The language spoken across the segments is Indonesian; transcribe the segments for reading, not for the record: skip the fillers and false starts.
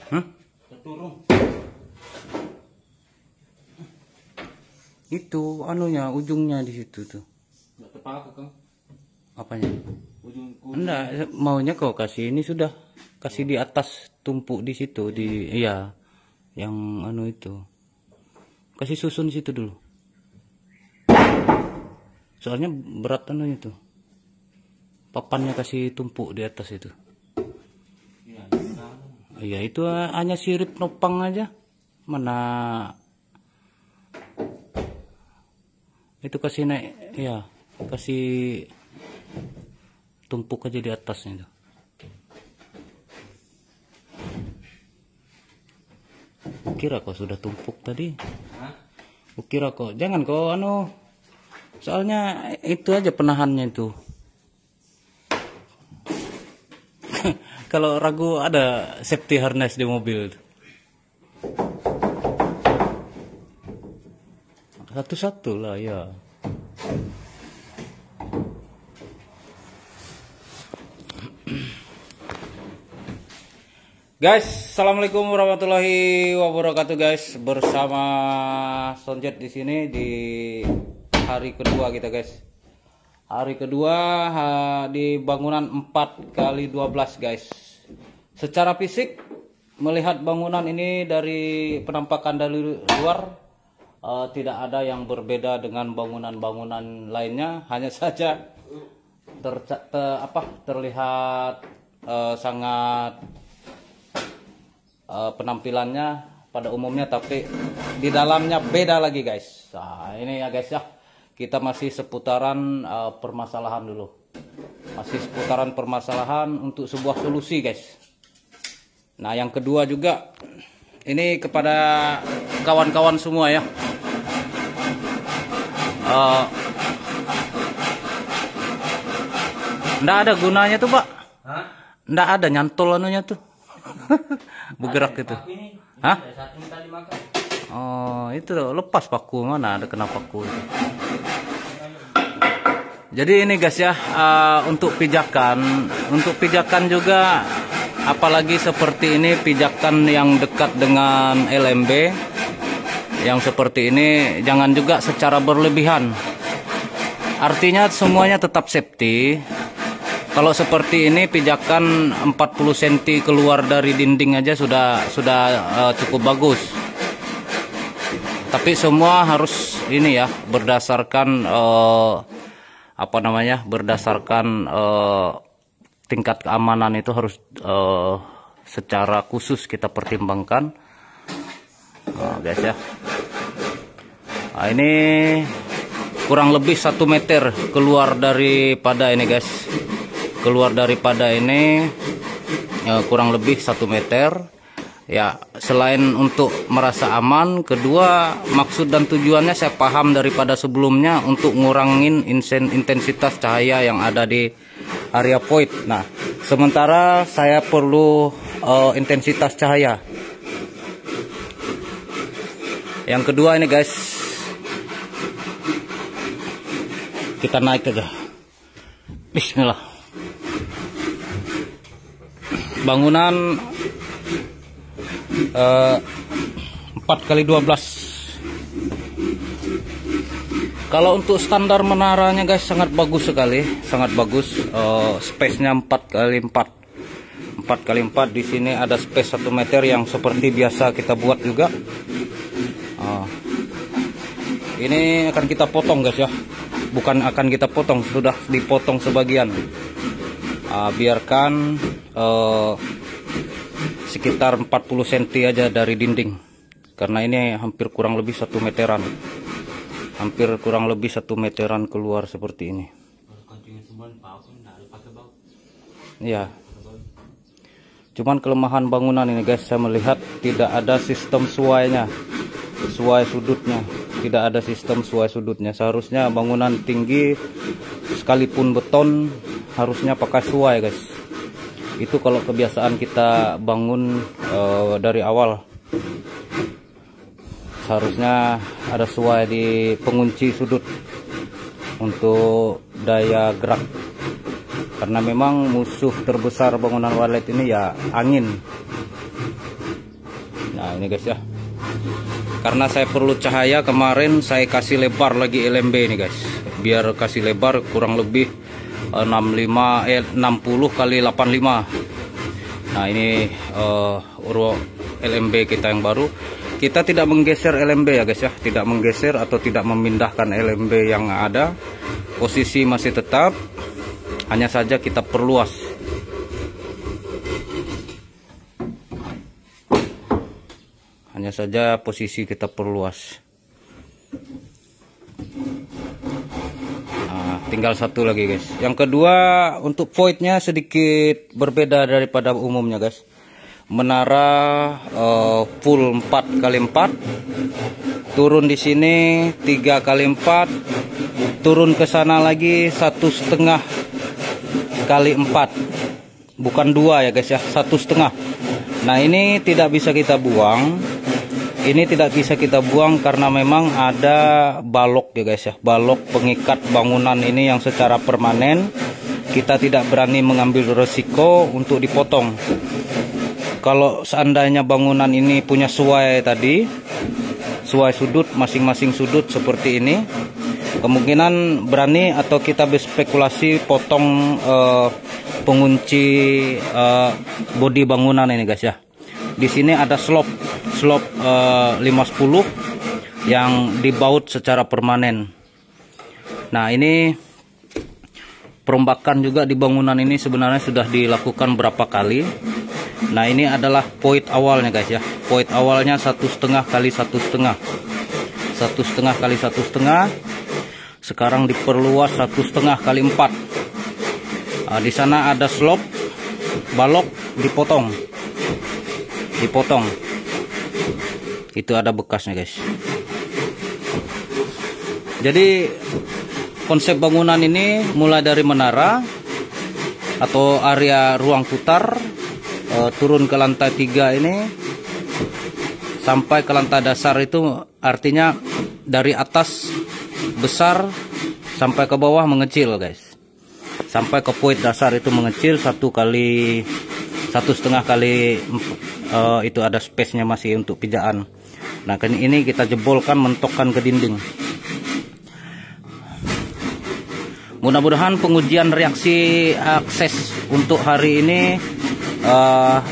Terturun. Itu anunya, ujungnya di situ tuh. Nggak terpakai kan? Apanya? Ujungku. Enggak, maunya kau kasih ini sudah. Kasih di atas, tumpuk di situ, di iya. Yang anu itu. Kasih susun situ dulu. Soalnya berat anu itu. Papannya kasih tumpuk di atas itu. Iya, itu hanya sirip nopang aja. Mana itu kasih naik, ya, kasih tumpuk aja di atasnya itu. Kira kok sudah tumpuk tadi. Kira kok, jangan kok anu. Soalnya itu aja penahannya itu. Kalau ragu ada safety harness di mobil. Satu-satu lah ya. Guys, assalamualaikum warahmatullahi wabarakatuh guys. Bersama Sonjet di sini di hari kedua kita guys. Hari kedua di bangunan 4x12 guys. Secara fisik melihat bangunan ini dari penampakan dari luar tidak ada yang berbeda dengan bangunan-bangunan lainnya. Hanya saja terlihat sangat penampilannya pada umumnya, tapi di dalamnya beda lagi guys. Nah, ini ya guys ya. Kita masih seputaran permasalahan dulu. Masih seputaran permasalahan untuk sebuah solusi guys. Nah yang kedua juga, ini kepada kawan-kawan semua ya. Nggak ada gunanya tuh pak. Nggak ada nyantol anunya tuh. Bergerak gitu. Hah? Oh itu lepas paku, mana ada kena paku itu. Jadi ini guys ya, untuk pijakan juga, apalagi seperti ini pijakan yang dekat dengan LMB, yang seperti ini jangan juga secara berlebihan. Artinya semuanya tetap safety. Kalau seperti ini pijakan 40 cm keluar dari dinding aja sudah cukup bagus. Tapi semua harus ini ya, berdasarkan berdasarkan tingkat keamanan itu harus secara khusus kita pertimbangkan. Nah, guys ya. Nah, ini kurang lebih 1 meter keluar daripada ini guys. Keluar daripada ini kurang lebih 1 meter. Ya, selain untuk merasa aman, kedua maksud dan tujuannya saya paham daripada sebelumnya untuk ngurangin intensitas cahaya yang ada di area void. Nah, sementara saya perlu intensitas cahaya. Yang kedua ini guys, kita naik aja. Bismillah. Bangunan 4x12. Kalau untuk standar menaranya guys sangat bagus sekali, sangat bagus. Space-nya 4x4. 4x4 di sini ada space 1 meter yang seperti biasa kita buat juga. Ini akan kita potong guys ya. Bukan akan kita potong, sudah dipotong sebagian. Biarkan sekitar 40 cm aja dari dinding, karena ini hampir kurang lebih 1 meteran, keluar seperti ini. Ya, cuman kelemahan bangunan ini guys, saya melihat tidak ada sistem suai sudutnya, seharusnya bangunan tinggi sekalipun beton harusnya pakai suai guys. Itu kalau kebiasaan kita bangun dari awal, seharusnya ada suai di pengunci sudut untuk daya gerak, karena memang musuh terbesar bangunan walet ini ya angin. Nah ini guys ya, karena saya perlu cahaya kemarin saya kasih lebar lagi LMB ini guys, biar kasih lebar kurang lebih 60 kali 85. Nah ini LMB kita yang baru. Kita tidak menggeser LMB ya guys ya, tidak menggeser atau tidak memindahkan LMB yang ada, posisi masih tetap, hanya saja kita perluas. Hanya saja posisi kita perluas. Nah, tinggal satu lagi guys. Yang kedua, untuk voidnya sedikit berbeda daripada umumnya guys. Menara full 4x4, turun di sini 3x4, turun ke sana lagi 1,5 kali 4, bukan 2 ya guys ya, 1,5. Nah ini tidak bisa kita buang, ini tidak bisa kita buang karena memang ada balok ya guys ya, balok pengikat bangunan ini yang secara permanen. Kita tidak berani mengambil resiko untuk dipotong. Kalau seandainya bangunan ini punya suai tadi, suai sudut, masing-masing sudut seperti ini, kemungkinan berani atau kita berspekulasi potong pengunci bodi bangunan ini guys ya. Di sini ada slope 510 yang dibaut secara permanen. Nah ini perombakan juga di bangunan ini sebenarnya sudah dilakukan berapa kali. Nah ini adalah void awalnya guys ya, void awalnya 1,5 kali 1,5, 1,5 kali 1,5. Sekarang diperluas 1,5 kali 4. Di sana ada slope, balok dipotong. Itu ada bekasnya guys. Jadi konsep bangunan ini mulai dari menara atau area ruang putar, turun ke lantai 3 ini sampai ke lantai dasar, itu artinya dari atas besar sampai ke bawah mengecil guys. Sampai ke void dasar itu mengecil 1,5 kali itu ada space-nya masih untuk pijaan. Nah ini kita jebolkan, mentokkan ke dinding. Mudah-mudahan pengujian reaksi akses untuk hari ini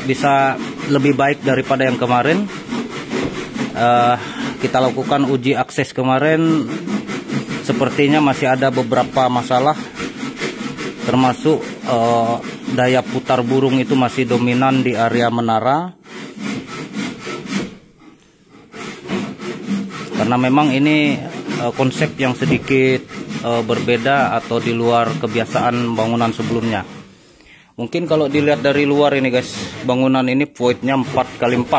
bisa lebih baik daripada yang kemarin. Kita lakukan uji akses kemarin, sepertinya masih ada beberapa masalah, termasuk daya putar burung itu masih dominan di area menara. Karena memang ini konsep yang sedikit berbeda atau di luar kebiasaan bangunan sebelumnya. Mungkin kalau dilihat dari luar ini guys, bangunan ini voidnya 4x4.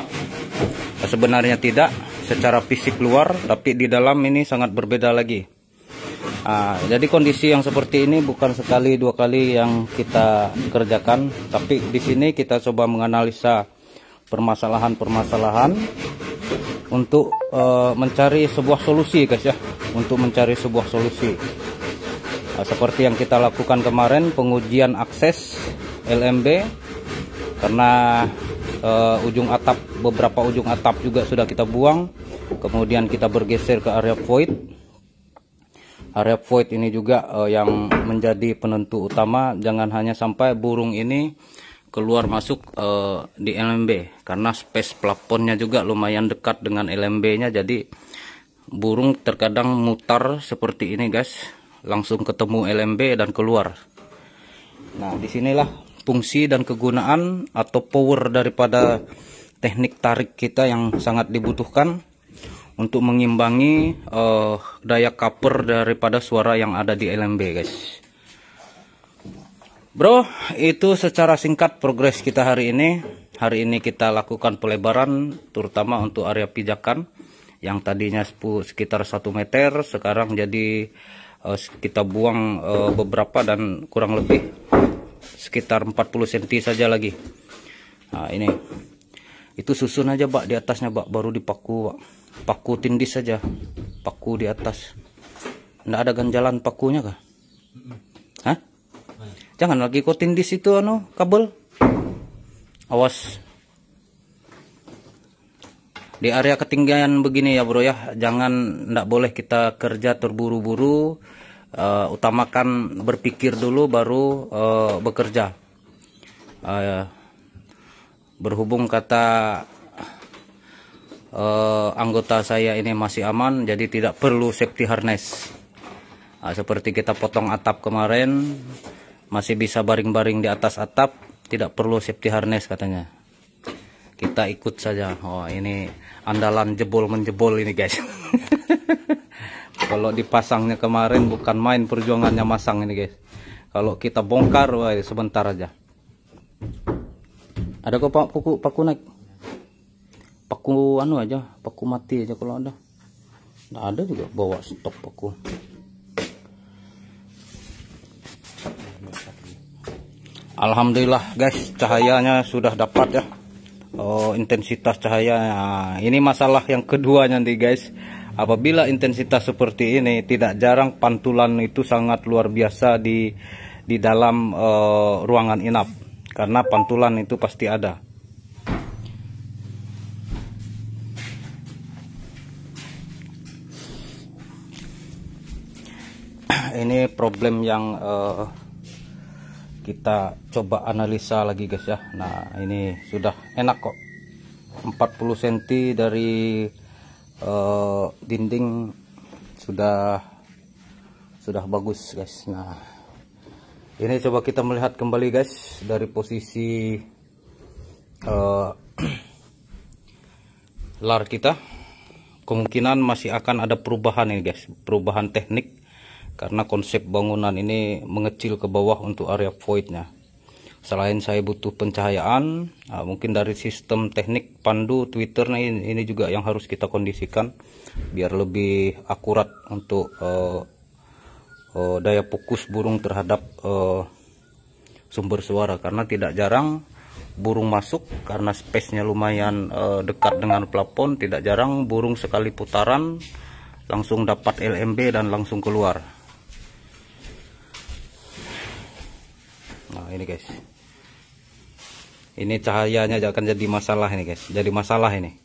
Sebenarnya tidak secara fisik luar, tapi di dalam ini sangat berbeda lagi. Jadi kondisi yang seperti ini bukan sekali dua kali yang kita kerjakan, tapi di sini kita coba menganalisa permasalahan-permasalahan untuk mencari sebuah solusi guys ya, untuk mencari sebuah solusi. Seperti yang kita lakukan kemarin, pengujian akses LMB, karena ujung atap, beberapa ujung atap juga sudah kita buang. Kemudian kita bergeser ke area void. Area void ini juga yang menjadi penentu utama, jangan hanya sampai burung ini keluar masuk di LMB, karena space plafonnya juga lumayan dekat dengan LMB-nya. Jadi burung terkadang mutar seperti ini guys, langsung ketemu LMB dan keluar. Nah disinilah fungsi dan kegunaan atau power daripada teknik tarik kita yang sangat dibutuhkan untuk mengimbangi daya cover daripada suara yang ada di LMB guys. Bro, itu secara singkat progres kita hari ini. Hari ini kita lakukan pelebaran terutama untuk area pijakan yang tadinya sekitar 1 meter, sekarang jadi kita buang beberapa dan kurang lebih sekitar 40 cm saja lagi. Nah ini, itu susun aja Pak di atasnya Pak, baru dipaku Pak. Paku tindis saja, paku di atas. Nggak ada ganjalan pakunya kah? Hah? Jangan lagi kau tindis itu kabel. Awas. Di area ketinggian begini ya bro ya, nggak boleh kita kerja terburu-buru. Utamakan berpikir dulu baru bekerja. Berhubung kata anggota saya ini masih aman, jadi tidak perlu safety harness. Seperti kita potong atap kemarin, masih bisa baring-baring di atas atap, tidak perlu safety harness katanya. Kita ikut saja. Oh, ini andalan jebol menjebol ini guys. Kalau dipasangnya kemarin bukan main perjuangannya masang ini guys. Kalau kita bongkar, wah, sebentar aja. Ada kok pak paku naik? Paku anu aja, paku mati aja kalau ada. Nggak ada juga bawa stok paku. Alhamdulillah guys, cahayanya sudah dapat ya. Intensitas cahaya. Nah, ini masalah yang kedua nanti guys. Apabila intensitas seperti ini, tidak jarang pantulan itu sangat luar biasa di dalam ruangan inap. Karena pantulan itu pasti ada. Ini problem yang kita coba analisa lagi guys ya. Nah, ini sudah enak kok. 40 cm dari dinding sudah bagus guys. Nah, ini coba kita melihat kembali guys dari posisi lar kita. Kemungkinan masih akan ada perubahan ini guys, perubahan teknik karena konsep bangunan ini mengecil ke bawah untuk area voidnya. Selain saya butuh pencahayaan, mungkin dari sistem teknik pandu Twitter ini juga yang harus kita kondisikan biar lebih akurat untuk daya fokus burung terhadap sumber suara, karena tidak jarang burung masuk karena space-nya lumayan dekat dengan plafon. Tidak jarang burung sekali putaran langsung dapat LMB dan langsung keluar. Nah ini guys, ini cahayanya akan jadi masalah ini guys, jadi masalah ini.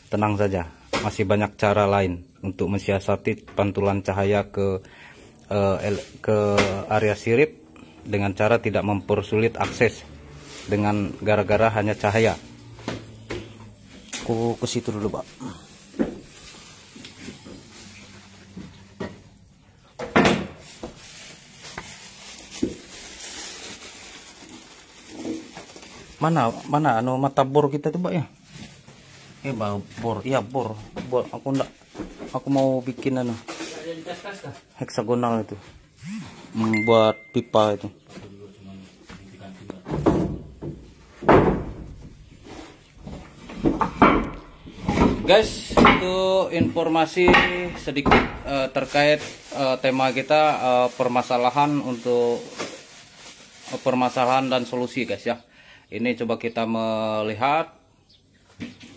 Tenang saja, masih banyak cara lain untuk mensiasati pantulan cahaya ke area sirip dengan cara tidak mempersulit akses dengan gara-gara hanya cahaya. Aku ke situ dulu pak. Mana anu mata bor kita tuh pak ya? Bor, iya bor. Aku mau bikin anu heksagonal itu, membuat pipa itu. Guys, itu informasi sedikit terkait tema kita, permasalahan dan solusi guys ya. Ini coba kita melihat,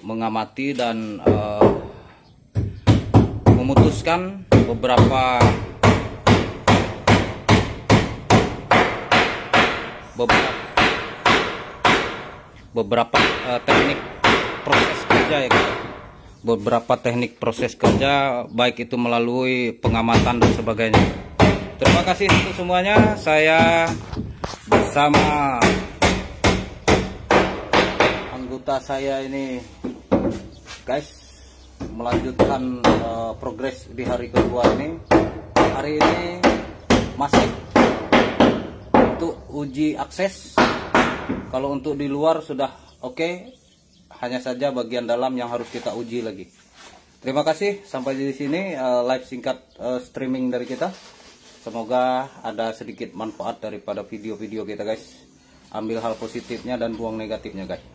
mengamati dan memutuskan beberapa teknik proses kerja ya guys. Beberapa teknik proses kerja, baik itu melalui pengamatan dan sebagainya. Terima kasih untuk semuanya. Saya bersama anggota saya ini guys melanjutkan progres di hari kedua ini. Hari ini masih untuk uji akses. Kalau untuk di luar sudah oke. Hanya saja bagian dalam yang harus kita uji lagi. Terima kasih, sampai di sini live singkat streaming dari kita. Semoga ada sedikit manfaat daripada video-video kita guys. Ambil hal positifnya dan buang negatifnya guys.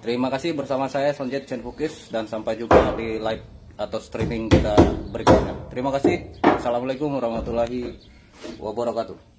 Terima kasih, bersama saya Sonjet Chen Fukis, dan sampai jumpa di live atau streaming kita berikutnya. Terima kasih. Assalamualaikum warahmatullahi wabarakatuh.